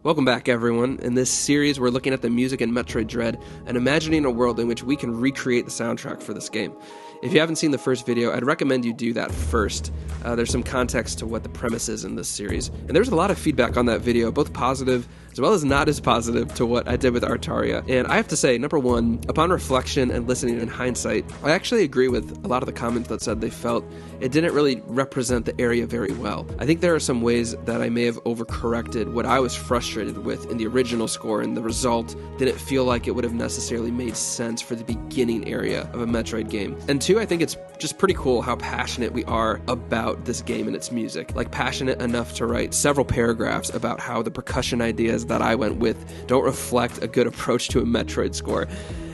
Welcome back, everyone. In this series, we're looking at the music in Metroid Dread and imagining a world in which we can recreate the soundtrack for this game. If you haven't seen the first video, I'd recommend you do that first. There's some context to what the premise is in this series. And there's a lot of feedback on that video, both positive as well as not as positive to what I did with Artaria. And I have to say, number one, upon reflection and listening in hindsight, I actually agree with a lot of the comments that said they felt it didn't really represent the area very well. I think there are some ways that I may have overcorrected what I was frustrated with in the original score, and the result didn't feel like it would have necessarily made sense for the beginning area of a Metroid game. And two, I think it's just pretty cool how passionate we are about this game and its music. Like, passionate enough to write several paragraphs about how the percussion ideas that I went with don't reflect a good approach to a Metroid score.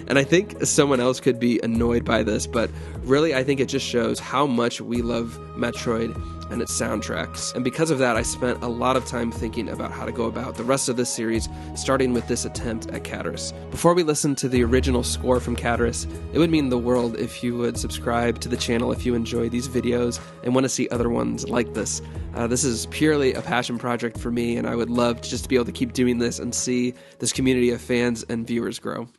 And I think someone else could be annoyed by this, but really I think it just shows how much we love Metroid and its soundtracks. And because of that, I spent a lot of time thinking about how to go about the rest of this series, starting with this attempt at Cataris. Before we listen to the original score from Cataris, it would mean the world if you would subscribe to the channel if you enjoy these videos and want to see other ones like this. This is purely a passion project for me, and I would love to just be able to keep doing this and see this community of fans and viewers grow.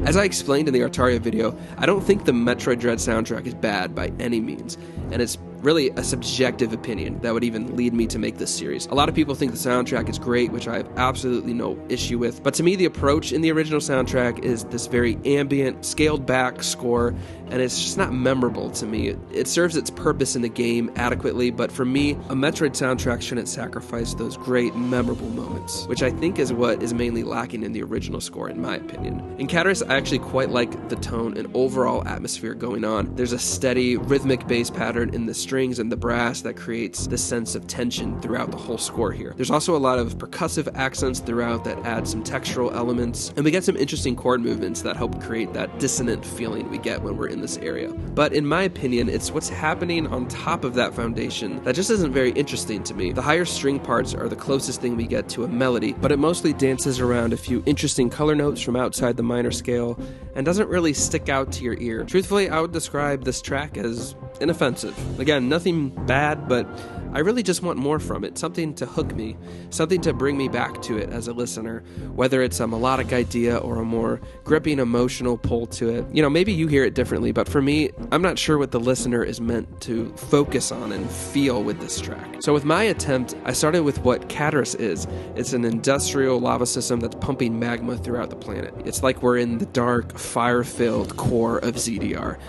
As I explained in the Artaria video, I don't think the Metroid Dread soundtrack is bad by any means, and it's really a subjective opinion that would even lead me to make this series. A lot of people think the soundtrack is great, which I have absolutely no issue with, but to me the approach in the original soundtrack is this very ambient, scaled back score, and it's just not memorable to me. It serves its purpose in the game adequately, but for me, a Metroid soundtrack shouldn't sacrifice those great, memorable moments, which I think is what is mainly lacking in the original score, in my opinion. In Cataris, I actually quite like the tone and overall atmosphere going on. There's a steady, rhythmic bass pattern in the strings and the brass that creates this sense of tension throughout the whole score here. There's also a lot of percussive accents throughout that add some textural elements, and we get some interesting chord movements that help create that dissonant feeling we get when we're in this area. But in my opinion, it's what's happening on top of that foundation that just isn't very interesting to me. The higher string parts are the closest thing we get to a melody, but it mostly dances around a few interesting color notes from outside the minor scale and doesn't really stick out to your ear. Truthfully, I would describe this track as inoffensive. Again, nothing bad, but I really just want more from it, something to hook me, something to bring me back to it as a listener, whether it's a melodic idea or a more gripping emotional pull to it. You know, maybe you hear it differently, but for me, I'm not sure what the listener is meant to focus on and feel with this track. So with my attempt, I started with what Cataris is. It's an industrial lava system that's pumping magma throughout the planet. It's like we're in the dark, fire-filled core of ZDR.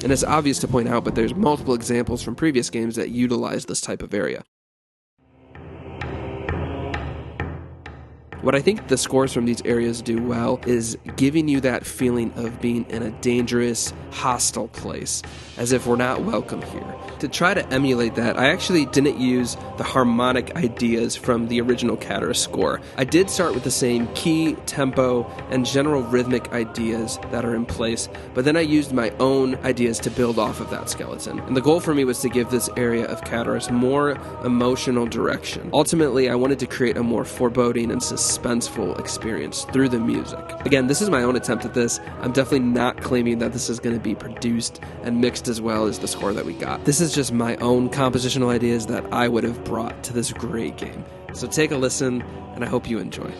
And it's obvious to point out, but there's multiple examples from previous games that utilize this type of area. What I think the scores from these areas do well is giving you that feeling of being in a dangerous, hostile place, as if we're not welcome here. To try to emulate that, I actually didn't use the harmonic ideas from the original Cataris score. I did start with the same key, tempo, and general rhythmic ideas that are in place, but then I used my own ideas to build off of that skeleton. And the goal for me was to give this area of Cataris more emotional direction. Ultimately, I wanted to create a more foreboding and suspenseful experience through the music. Again, this is my own attempt at this. I'm definitely not claiming that this is going to be produced and mixed as well as the score that we got. This is just my own compositional ideas that I would have brought to this great game. So take a listen, and I hope you enjoy.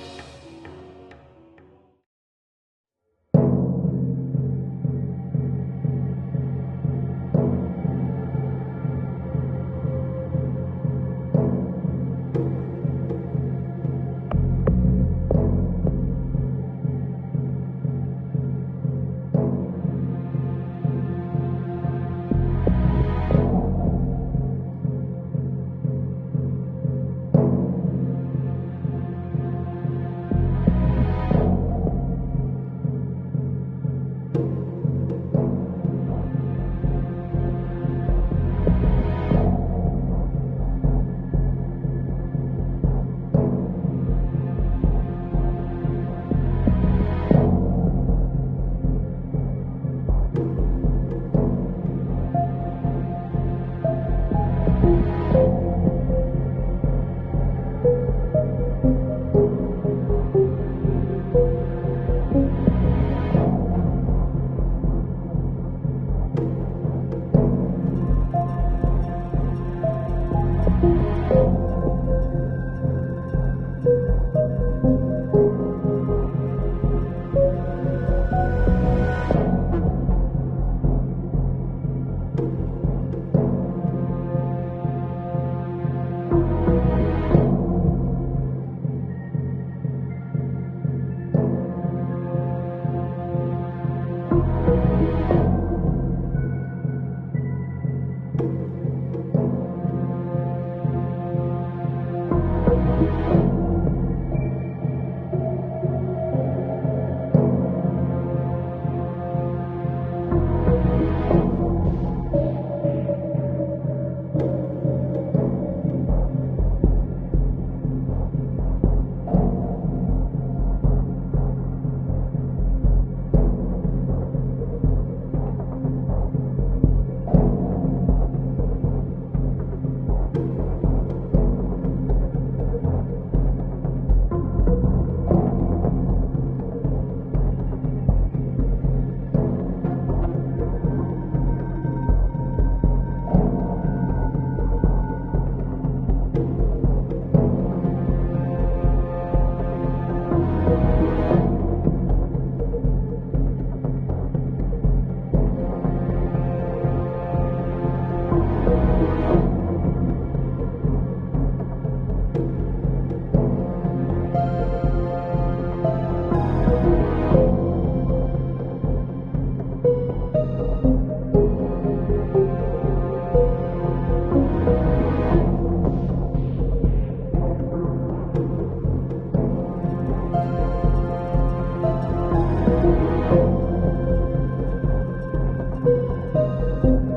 you.